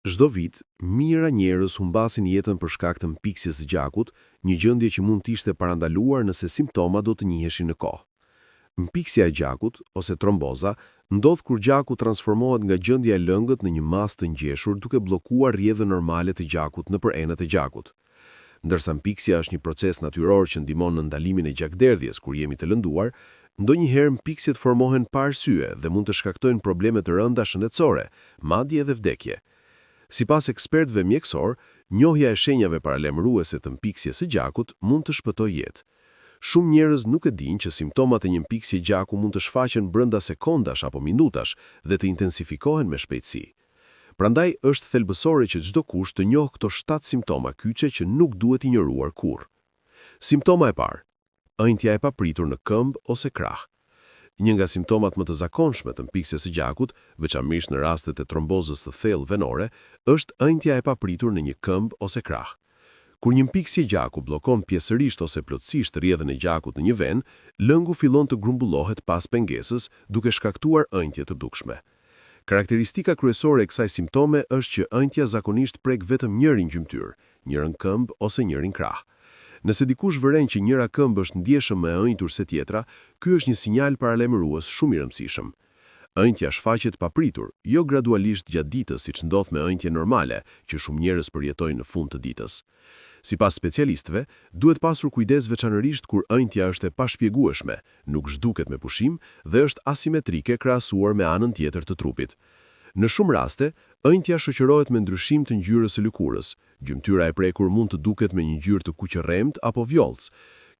Çdo vit, mijëra njerëz humbasin jetën për shkak të mpiksjes së gjakut, një gjendje që mund të ishte parandaluar nëse simptomat do të njiheshin në kohë. Mpiksja e gjakut, ose tromboza, ndodh kur gjaku transformohet nga gjendja e lëngët në një masë të ngjeshur duke bllokuar rrjedhën normale të gjakut nëpër enët e gjakut. Ndërsa mpiksja është një proces natyror që ndihmon në ndalimin e gjakderdhjes kur jemi të lënduar, ndonjëherë mpiksjet formohen pa arsye dhe mund të shkaktojnë probleme të rënda shëndetësore, madje edhe vdekje. Sipas ekspertëve mjekësor, njohja e shenjave paralajmëruese të mpiksjes së gjakut mund të shpëtojë jetë. Shumë njerëz nuk e dinë që simptomat e një mpiksje gjaku mund të shfaqen brenda sekondash apo minutash dhe të intensifikohen me shpejtësi. Prandaj është thelbësore që çdo kush të njohë këto 7 simptoma kyçe që nuk duhet injoruar kurrë. Simptoma e parë: ëndja e papritur në këmbë ose krah. Një nga simptomat më të zakonshme të mpiksjes së gjakut, veçanërisht në rastet e trombozës së thellë venore, është ëndja e papritur në një këmbë ose krah. Kur një mpiksje gjaku bllokon pjesërisht ose plotësisht rrjedhën e gjakut në një ven, lëngu fillon të grumbullohet pas pengesës, duke shkaktuar ëndje të dukshme. Karakteristika kryesore e kësaj simptome është që ëndja zakonisht prek vetëm njërin gjymtyr, njërin këmbë ose njërin krah. Nëse dikush vëren që njëra këmbë është ndjeshëm më e ënjtur se tjetra, ky është një sinjal paralajmërues shumë i rëndësishëm. Ëndja shfaqet papritur, jo gradualisht gjatë ditës siç ndodh me ëndje normale, që shumë njerëz përjetojnë në fund të ditës. Sipas specialistëve, duhet pasur kujdes veçanërisht kur ëndja është e pashpjegueshme, nuk zhduket me pushim dhe është asimetrike krahasuar me anën tjetër të trupit. Në shumë raste, ëndja shoqërohet me ndryshim të ngjyrës së lëkurës. Gjymtyra e prekur mund të duket me një ngjyrë të kuqërremtë apo vjollc.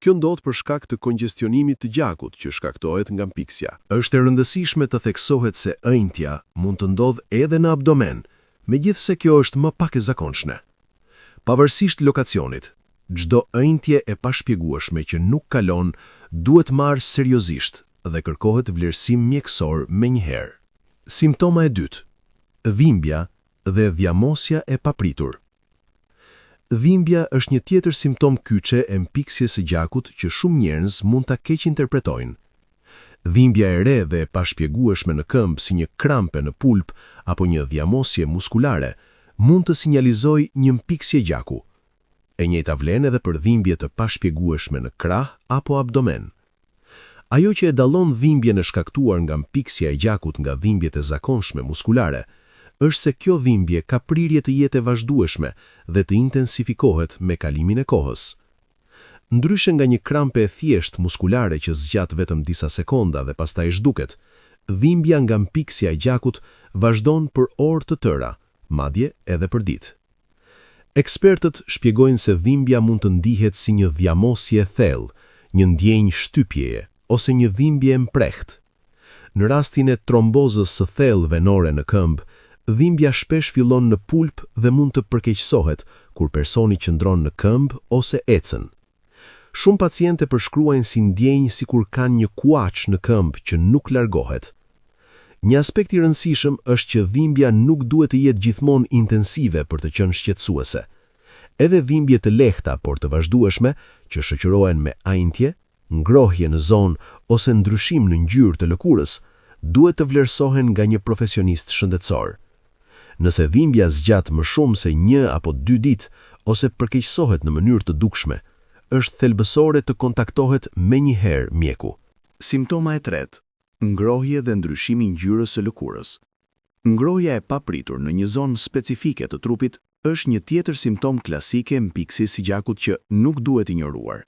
Kjo ndodh për shkak të kongestionimit të gjakut që shkaktohet nga mpiksja. Është e rëndësishme të theksohet se ëndja mund të ndodhë edhe në abdomen, megjithse kjo është më pak e zakonshme. Pavarësisht lokacionit, çdo ëndje e pashpjegueshme që nuk kalon duhet marrë seriozisht dhe kërkohet vlerësim mjekësor menjëherë. Simptoma e dytë: dhimbja dhe dhjamosja e papritur. Dhimbja është një tjetër simptom kyçe e mpiksjes së gjakut që shumë njerëz mund ta keq interpretojnë. Dhimbja e re dhe e pashpjegueshme në këmbë si një krampe në pulp apo një dhjamosje muskulare mund të sinjalizojë një mpiksje gjaku. E njëjta vlen edhe për dhimbje të pashpjegueshme në krah apo abdomen. Ajo që e dallon dhimbjen e shkaktuar nga mpiksja e gjakut nga dhimbjet e zakonshme muskulare, është se kjo dhimbje ka prirje të jetë e vazhdueshme dhe të intensifikohet me kalimin e kohës. Ndryshe nga një krampe e thjesht muskulare që zgjat vetëm disa sekonda dhe pastaj zhduket, dhimbja nga mpiksja e gjakut vazhdon për orë të tëra, madje edhe për ditë. Ekspertët shpjegojnë se dhimbja mund të ndihet si një dhjamosje thellë, një ndjenjë shtypjeje ose një dhimbje e mprehtë. Në rastin e trombozës së thellë venore në këmbë, dhimbja shpesh fillon në pulp dhe mund të përkeqësohet kur personi qëndron në këmbë ose ecën. Shumë pacientë përshkruajnë si ndjenjë sikur kanë një kuaç në këmbë që nuk largohet. Një aspekt i rëndësishëm është që dhimbja nuk duhet të jetë gjithmonë intensive për të qenë shqetësuese. Edhe dhimbje të lehta por të vazhdueshme, që shoqërohen me ajntje, ngrohje në zonë ose ndryshim në ngjyrë të lëkurës, duhet të vlerësohen nga një profesionist shëndetësor. Nëse dhimbja zgjat më shumë se 1 apo 2 ditë ose përkeqësohet në mënyrë të dukshme, është thelbësore të kontaktohet menjëherë mjeku. Simptoma e tretë: ngrohje dhe ndryshimi i ngjyrës së lëkurës. Ngrohja e papritur në një zonë specifike të trupit është një tjetër simptom klasike e mpiksjes së gjakut që nuk duhet injoruar.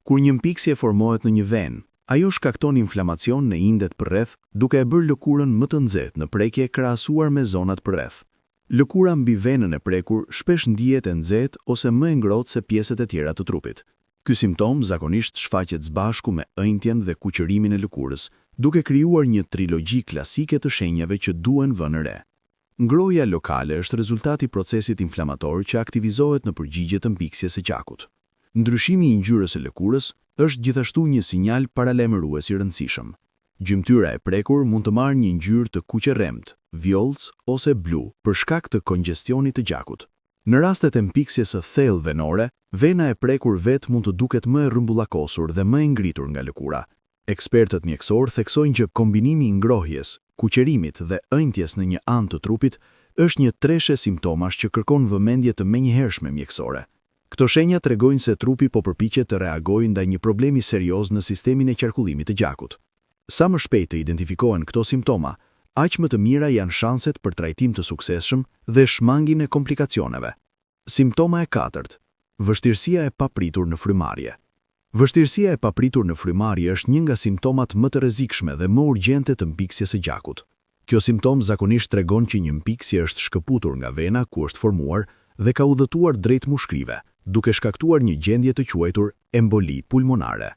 Kur një mpiksje formohet në një venë, ajo shkakton inflamacion në indet përreth, duke e bërë lëkurën më të nxehtë në prekje krahasuar me zonat përreth. Lëkura mbi venën e prekur shpesh ndihet e nxehtë ose më e ngrohtë se pjesët e tjera të trupit. Ky simptom zakonisht shfaqet së bashku me ëndjen dhe kuqërimin e lëkurës, duke krijuar një trilogji klasike të shenjave që duhen vënë re. Ngrohja lokale është rezultati i procesit inflamator që aktivizohet në përgjigje të mpiksjes së gjakut. Ndryshimi i ngjyrës së lëkurës është gjithashtu një sinjal paralajmërues i rëndësishëm. Gjymtyra e prekur mund të marrë një ngjyrë të kuqërremtë, vjollc ose blu për shkak të kongestionit të gjakut. Në rastet e mpiksjes së thellë venore, vena e prekur vetë mund të duket më e rrumbullakosur dhe më e ngritur nga lëkura. Ekspertët mjekësor theksojnë që kombinimi i ngrohjes, kuqërimit dhe ëndjes në një anë të trupit është një treshe simptomash që kërkon vëmendje të menjëhershme mjekësore. Këto shenja tregojnë se trupi po përpiqet të reagojë ndaj një problemi serioz në sistemin e qarkullimit të gjakut. Sa më shpejt të identifikohen këto simptoma, aq më të mira janë shanset për trajtim të suksesshëm dhe shmangjen e komplikacioneve. Simptoma e katërt: vështirësia e papritur në frymarrje. Vështirësia e papritur në frymarrje është një nga simptomat më të rrezikshme dhe më urgjente të mpiksjes së gjakut. Kjo simptom zakonisht tregon që një mpiksje është shkëputur nga vena ku është formuar dhe ka udhëtuar drejt mushkrive, duke shkaktuar një gjendje të quajtur emboli pulmonare.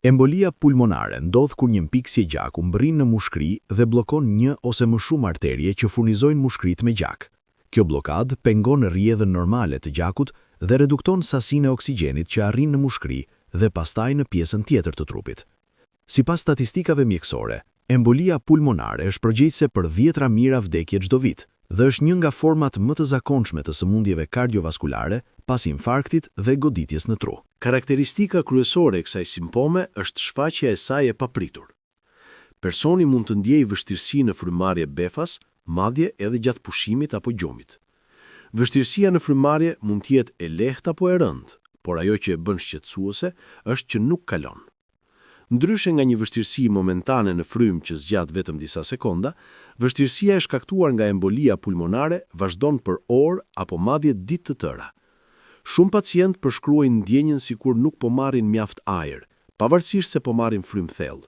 Embolia pulmonare ndodh kur një mpiksje gjaku mbërrin në mushkri dhe bllokon një ose më shumë arterie që furnizojnë mushkrit me gjak. Kjo blokadë pengon rrjedhën normale të gjakut dhe redukton sasinë e oksigjenit që arrin në mushkri dhe pastaj në pjesën tjetër të trupit. Sipas statistikave mjekësore, embolia pulmonare është përgjegjëse për 10 mijëra vdekje çdo vit dhe është një nga format më të zakonshme të sëmundjeve kardiovaskulare pas infarktit dhe goditjes në tru. Karakteristika kryesore e kësaj simptome është shfaqja e saj e papritur. Personi mund të ndjejë vështirësi në frymarrje befas, madje edhe gjatë pushimit apo gjumit. Vështirësia në frymarrje mund të jetë e lehtë apo e rëndë, por ajo që e bën shqetësuese është që nuk kalon. Ndryshe nga një vështirësi momentane në frym që zgjat vetëm disa sekonda, vështirësia e shkaktuar nga embolia pulmonare vazhdon për orë apo madje ditë të tëra. Shumë pacientë përshkruajnë ndjenjen sikur nuk po marrin mjaft ajër, pavarësisht se po marrin frym thellë.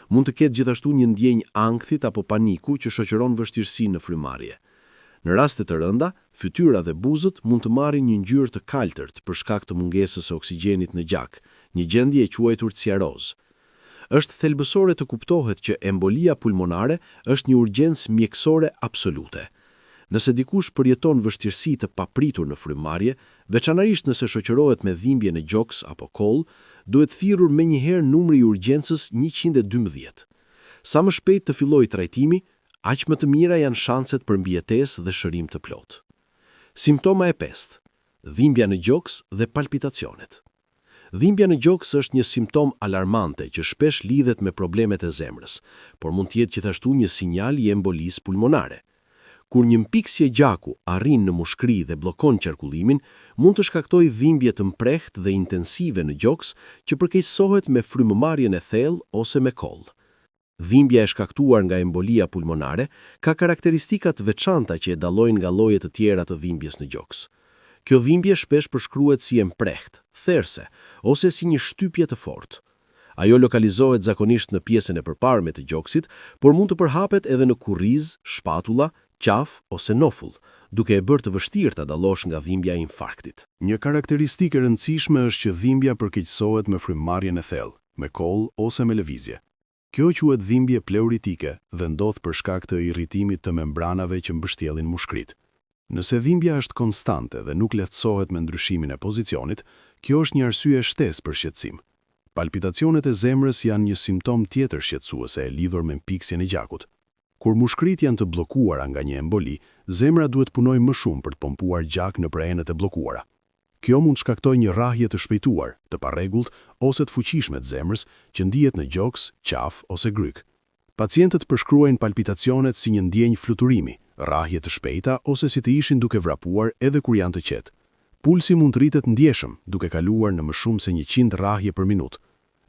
Mund të ketë gjithashtu një ndjenjë ankthit apo paniku që shoqëron vështirësi në frymarrje. Në raste të rënda, fytyra dhe buzët mund të marrin një ngjyrë të kaltërt për shkak të mungesës së oksigjenit në gjak, një gjendje e quajtur ciaroz. Është thelbësore të kuptohet që embolia pulmonare është një urgjencë mjekësore absolute. Nëse dikush përjeton vështirësi të papritur në frymarrje, veçanërisht nëse shoqërohet me dhimbje në gjoks apo koll, duhet thirrur menjëherë numri i urgjencës 112. Sa më shpejt të fillojë trajtimi, aq më të mira janë shanset për mbijetesë dhe shërim të plotë. Simptoma e 5: dhimbja në gjoks dhe palpitacionet. Dhimbja në gjoks është një simptom alarmante që shpesh lidhet me problemet e zemrës, por mund të jetë gjithashtu një sinjal i embolisë pulmonare. Kur një mpiksje gjaku arrin në mushkri dhe bllokon qarkullimin, mund të shkaktojë dhimbje të mprehtë dhe intensive në gjoks që përkeqësohet me frymëmarrjen e thellë ose me koll. Dhimbja e shkaktuar nga embolia pulmonare ka karakteristika të veçanta që e dallojnë nga llojet të tjera të dhimbjes në gjoks. Kjo dhimbje shpesh përshkruhet si e mprehtë, therse ose si një shtypje të fortë. Ajo lokalizohet zakonisht në pjesën e përparme të gjoksit, por mund të përhapet edhe në kurriz, shpatulla, qaf ose nofull, duke e bërë të vështirë ta dallosh nga dhimbja e infarktit. Një karakteristikë e rëndësishme është që dhimbja përkeqësohet me frymëmarrjen e thellë, me koll ose me lëvizje. Kjo quhet dhimbje pleuritike dhe ndodh për shkak të irritimit të membranave që mbështjellin mushkrit. Nëse dhimbja është konstante dhe nuk lehtësohet me ndryshimin e pozicionit, kjo është një arsye shtesë për shqetësim. Palpitacionet e zemrës janë një simptom tjetër shqetësuese e lidhur me mpiksjen e gjakut. Kur mushkrit janë të bllokuara nga një emboli, zemra duhet punojë më shumë për të pompuar gjak në enet e bllokuara. Kjo mund shkaktojë një rrahje të shpejtuar, të parregullt ose të fuqishme të zemrës që ndihet në gjoks, qaf ose gryk. Pacientët përshkruajnë palpitacionet si një ndjenjë fluturimi, rrahje të shpejta ose si të ishin duke vrapuar edhe kur janë të qetë. Pulsi mund të rritet ndjeshëm, duke kaluar në më shumë se 100 rrahje për minutë.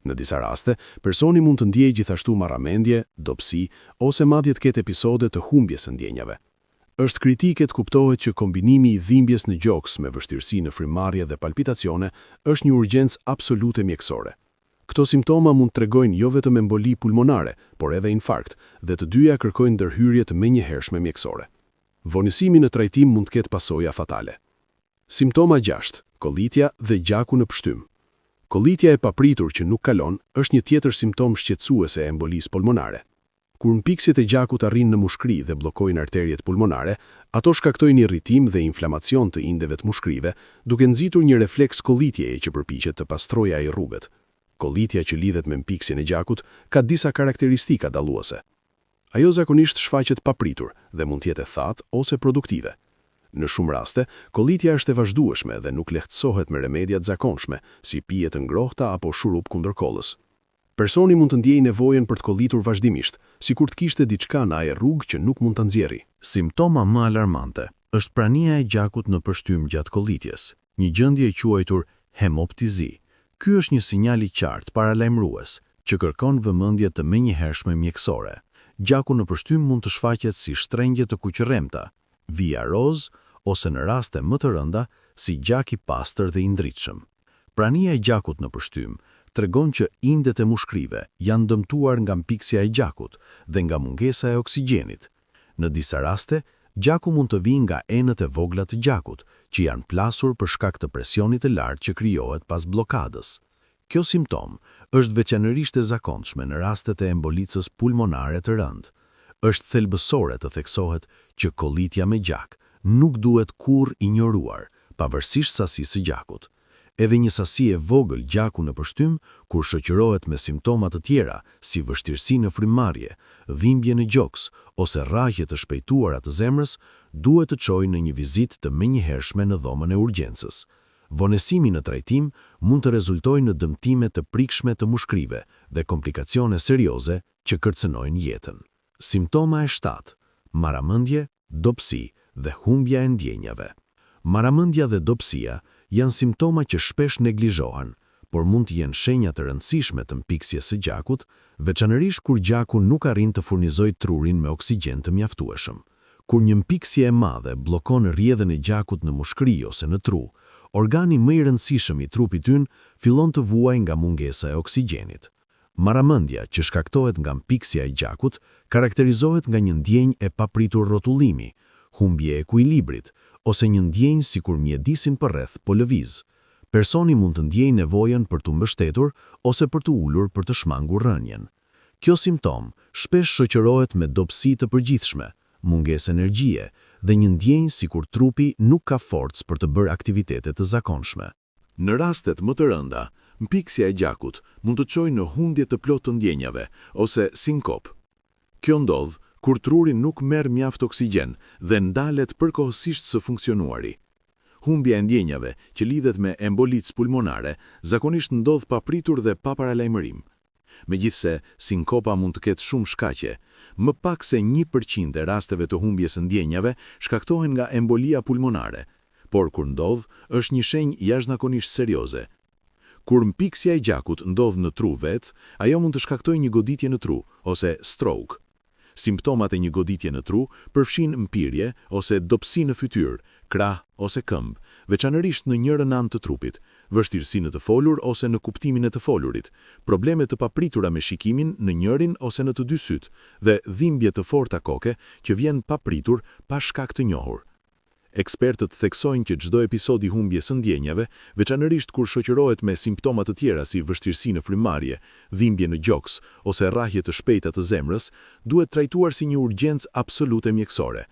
Në disa raste, personi mund të ndjejë gjithashtu marramendje, dobësi ose madje të ketë episode të humbjes së ndjenjave. Është kritike të kuptohet që kombinimi i dhimbjes në gjoks me vështirësi në frymarrje dhe palpitacione është një urgjencë absolute mjekësore. Këto simptoma mund të tregojnë jo vetëm emboli pulmonare, por edhe infarkt, dhe të dyja kërkojnë ndërhyrje të menjëhershme mjekësore. Vonësimi në trajtim mund të ketë pasoja fatale. Simptoma 6: kollitja dhe gjaku në pshtym. Kollitja e papritur që nuk kalon është një tjetër simptom shqetësuese e embolisë pulmonare. Kur mpiksjet e gjakut arrin në mushkri dhe bllokojnë arteriet pulmonare, ato shkaktojnë irritim dhe inflamacion të indeve të mushkrive, duke nxitur një refleks kollitjeje që përpiqet të pastrojë ai rrugët. Kollitja që lidhet me mpiksjen e gjakut ka disa karakteristika dalluese. Ajo zakonisht shfaqet papritur dhe mund të jetë e thatë ose produktive. Në shumë raste, kollitja është e vazhdueshme dhe nuk lehtësohet me remedja të zakonshme, si pije të ngrohta apo shurup kundër kollës. Personi mund të ndjejë nevojën për të kollitur vazhdimisht, sikur të kishte diçka në ajër rrugë që nuk mund ta nxjerrë. Simptoma më alarmante është prania e gjakut në përshtym gjatë kollitjes, një gjendje e quajtur hemoptizi. Ky është një sinjal i qartë paralajmërues që kërkon vëmendje të menjëhershme mjekësore. Gjaku në përshtym mund të shfaqet si shtrengje të kuqërremta, vija roz ose në raste më të rënda si gjak i pastër dhe i ndritshëm. Prania e gjakut në përshtym tregon që indet e mushkrive janë dëmtuar nga mpiksja e gjakut dhe nga mungesa e oksigjenit. Në disa raste, gjaku mund të vijë nga enët e vogla të gjakut, që janë plasur për shkak të presionit të lartë që krijohet pas blokadës. Kjo simptom është veçanërisht e zakonshme në rastet e embolicës pulmonare të rëndë. Është thelbësore të theksohet që kollitja me gjak nuk duhet kurrë injoruar, pavarësisht sasisë së gjakut. Edhe një sasi e vogël gjaku në përshtym, kur shoqërohet me simptoma të tjera, si vështirësi në frymëmarrje, dhimbje në gjoks ose rrahje të shpejtuara të zemrës, duhet të çojë në një vizitë të menjëhershme në dhomën e urgjencës. Vonesimi në trajtim mund të rezultojë në dëmtime të prikshme të mushkrive dhe komplikacione serioze që kërcënojnë jetën. Simptoma e 7: marramendje, dobësi dhe humbja e ndjenjave. Marramendja dhe dobësia janë simptoma që shpesh neglizhohen, por mund të jenë shenja të rëndësishme të mpiksjes së gjakut, veçanërisht kur gjaku nuk arrin të furnizojë trurin me oksigjen të mjaftueshëm. Kur një mpiksje e madhe bllokon rrjedhën e gjakut në mushkëri ose në tru, organi më i rëndësishëm i trupit ynë fillon të vuajë nga mungesa e oksigjenit. Marramendja, që shkaktohet nga mpiksja e gjakut, karakterizohet nga një ndjenjë e papritur rrotullimi, humbje e ekuilibrit, ose një ndjenjë sikur mjedisin përreth po lëviz. Personi mund të ndjejë nevojën për të mbështetur ose për të ulur për të shmangur rënjen. Kjo simptom shpesh shoqërohet me dobësi të përgjithshme, mungesë energjie dhe një ndjenjë sikur trupi nuk ka forcë për të bërë aktivitete të zakonshme. Në rastet më të rënda, mpiksja e gjakut mund të çojë në humbje të plotë të ndjenjave ose sinkop. Kjo ndodh kur truri nuk merr mjaft oksigjen dhe ndalet përkohësisht së funksionuari. Humbja e ndjenjave që lidhet me embolicë pulmonare zakonisht ndodh papritur dhe pa paralajmërim. Megjithse sinkopa mund të ketë shumë shkaqe, më pak se 1% e rasteve të humbjes së ndjenjave shkaktohen nga embolia pulmonare, por kur ndodh, është një shenjë jashtëzakonisht serioze. Kur mpiksja e gjakut ndodh në tru vetë, ajo mund të shkaktojë një goditje në tru ose stroke. Simptomat e një goditje në tru përfshin mpirje ose dobësi në fytyrë, krah ose këmbë, veçanërisht në njërin anë të trupit, vështirësi në të folur ose në kuptimin e të folurit, probleme të papritura me shikimin në njërin ose në të dy syt dhe dhimbje të forta koke që vjen papritur pa shkak të njohur. Ekspertët theksojnë që çdo episod i humbjes së ndjenjave, veçanërisht kur shoqërohet me simptoma të tjera si vështirësi në frymëmarrje, dhimbje në gjoks ose rrahje të shpejta të zemrës, duhet trajtuar si një urgjencë absolute mjekësore.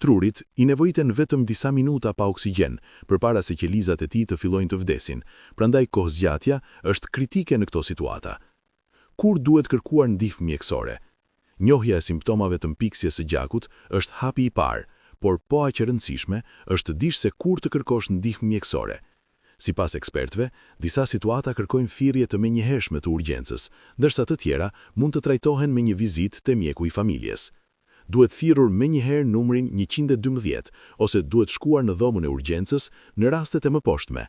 Trurit i nevojiten vetëm disa minuta pa oksigjen përpara se qelizat e tij të fillojnë të vdesin, prandaj kohëzgjatja është kritike në këto situata. Kur duhet kërkuar ndihmë mjekësore? Njohja e simptomave të mpiksjes së gjakut është hapi i parë, por po aq e rëndësishme është të dish se kur të kërkosh ndihmë mjekësore. Sipas ekspertëve, disa situata kërkojnë thirrje të menjëhershme të urgjencës, ndërsa të tjera mund të trajtohen me një vizitë te mjeku i familjes. Duhet thirrur menjëherë numrin 112 ose duhet shkuar në dhomën e urgjencës në rastet e mëposhtme.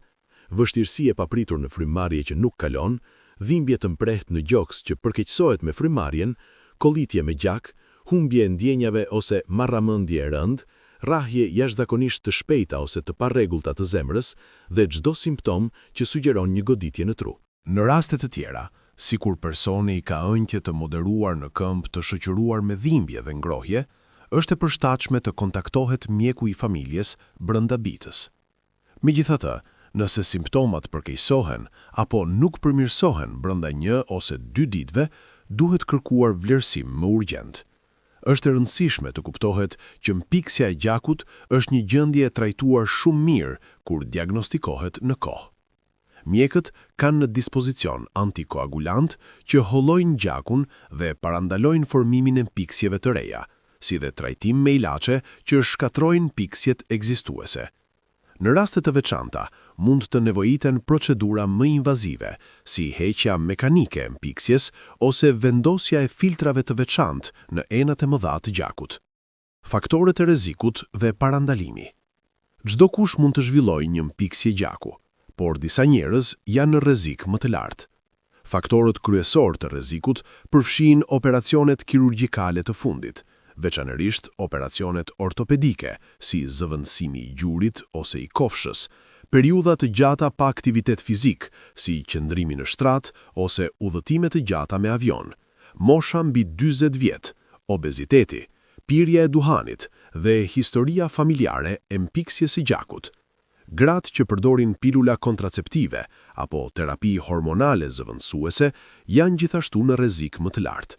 Vështirësi e papritur në frymëmarrje që nuk kalon, dhimbje të mprehtë në gjoks që përkeqësohet me frymëmarrjen, kollitje me gjak, humbje e ndjenjave ose marramendje e rëndë, rrahje jashtëzakonisht të shpejta ose të parregullta të zemrës dhe çdo simptom që sugjeron një goditje në tru. Në raste të tjera, sikur personi ka ëndje të moderuar në këmbë të shoqëruar me dhimbje dhe ngrohje, është e përshtatshme të kontaktohet mjeku i familjes brenda bitës. Megjithatë, nëse simptomat përkeqësohen apo nuk përmirësohen brenda 1 ose 2 ditëve, duhet kërkuar vlerësim më urgjent. Është e rëndësishme të kuptohet që mpiksja e gjakut është një gjendje e trajtuar shumë mirë kur diagnostikohet në kohë. Mjekët kanë në dispozicion antikoagulant që hollojnë gjakun dhe parandalojnë formimin e mpiksjeve të reja, si dhe trajtim me ilaçe që shkatrojnë mpiksjet ekzistuese. Në raste të veçanta, mund të nevojiten procedura më invazive, si heqja mekanike e mpiksjes ose vendosja e filtrave të veçantë në enat e mëdha të gjakut. Faktorët e rrezikut dhe parandalimi. Çdo kush mund të zhvillojë një mpiksje gjaku, por disa njerëz janë në rrezik më të lartë. Faktorët kryesor të rrezikut përfshin operacionet kirurgjikale të fundit, veçanërisht operacionet ortopedike, si zëvendësimi i gjurit ose i kofshës, periudha të gjata pa aktivitet fizik, si qëndrimi në shtrat ose udhëtime të gjata me avion, mosha mbi 40 vjet, obeziteti, pirja e duhanit dhe historia familjare e mpiksjes së gjakut. Gratë që përdorin pilula kontraceptive apo terapi hormonale zëvendësuese janë gjithashtu në rrezik më të lartë.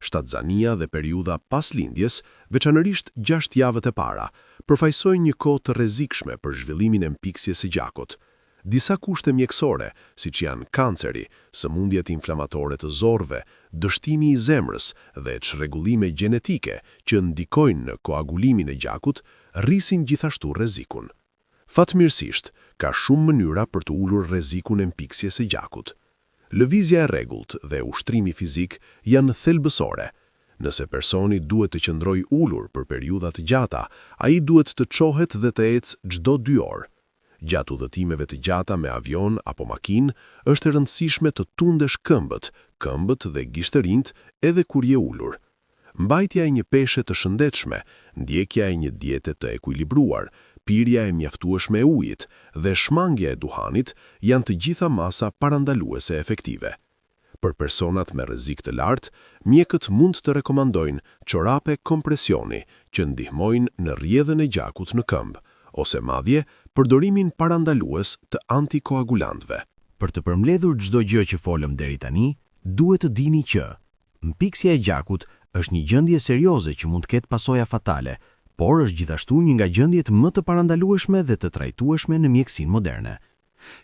Shtatzania dhe periudha pas lindjes, veçanërisht 6 javët e para, përfaqësojnë një kohë të rrezikshme për zhvillimin e mpiksjes së gjakut. Disa kushte mjekësore, siç janë kanceri, sëmundjet inflamatore të zorrve, dështimi i zemrës dhe çrregullime gjenetike që ndikojnë në koagulimin e gjakut, rrisin gjithashtu rrezikun. Fatmirësisht, ka shumë mënyra për të ulur rrezikun e mpiksjes së gjakut. Lëvizja e rregullt dhe ushtrimi fizik janë thelbësore. Nëse personi duhet të qëndrojë ulur për periudha të gjata, ai duhet të çohet dhe të ecë çdo 2 orë. Gjatë udhëtimeve të gjata me avion apo makinë, është e rëndësishme të tundesh këmbët dhe gishtërinjt edhe kur je ulur. Mbajtja e një peshe të shëndetshme, ndjekja e një diete të ekuilibruar, pirja e mjaftueshme e ujit dhe shmangja e duhanit janë të gjitha masa parandaluese efektive. Për personat me rrezik të lartë, mjekët mund të rekomandojnë çorape kompresioni që ndihmojnë në rrjedhën e gjakut në këmbë, ose madje përdorimin parandalues të antikoagulantëve. Për të përmbledhur çdo gjë që folëm deri tani, duhet të dini që mpiksja e gjakut është një gjendje serioze që mund të ketë pasoja fatale, por është gjithashtu një nga gjendjet më të parandalueshme dhe të trajtueshme në mjekësinë moderne.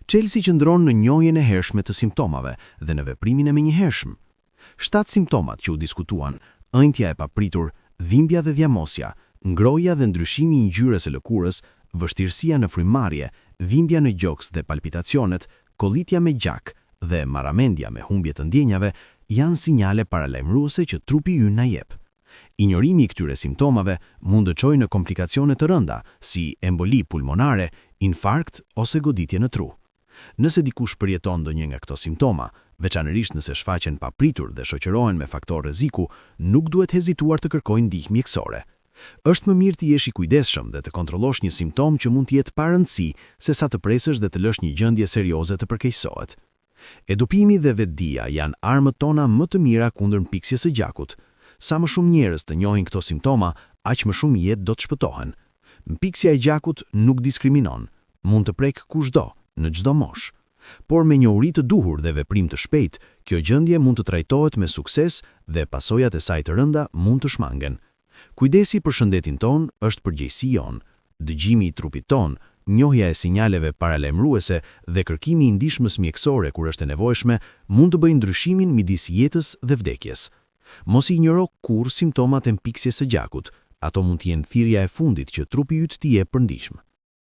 Çelësi qëndron në njohjen e hershme të simptomave dhe në veprimin e menjëhershëm. 7 simptomat që u diskutuan, ëndja e papritur, dhimbja dhe dhjamosja, ngrohja dhe ndryshimi i ngjyrës së lëkurës, vështirësia në frymëmarrje, dhimbja në gjoks dhe palpitacionet, kollitja me gjak dhe marramendja me humbje të ndjenjave janë sinjale paralajmëruese që trupi ynë na jep. Injorimi i këtyre simptomave mund të çojë në komplikacione të rënda, si emboli pulmonare, infarkt ose goditje në tru. Nëse dikush përjeton ndonjë nga këto simptoma, veçanërisht nëse shfaqen papritur dhe shoqërohen me faktor rreziku, nuk duhet hezituar të kërkojë ndihmë mjekësore. Është më mirë të jesh i kujdesshëm dhe të kontrollosh një simptom që mund të jetë pa rëndësi, sesa të presësh dhe të lësh një gjendje serioze të përkeqësohet. Edukimi dhe vetdia janë armët tona më të mira kundër mpiksjes së gjakut. Sa më shumë njerëz të njohin këto simptoma, aq më shumë jetë do të shpëtohen. Mpiksja e gjakut nuk diskriminon, mund të prek kushdo, në çdo moshë. Por me njohuri të duhur dhe veprim të shpejtë, kjo gjendje mund të trajtohet me sukses dhe pasojat e saj të rënda mund të shmangen. Kujdesi për shëndetin ton është përgjegjësi jon. Dëgjimi i trupit ton, njohja e sinjaleve paralajmëruese dhe kërkimi i ndihmës mjekësore kur është e nevojshme mund të bëjnë ndryshimin midis jetës dhe vdekjes. Mos i injoro kurrë simptomat e mpiksjes së gjakut, ato mund të jenë thirrja e fundit që trupi yt t'i jepë për ndihmë.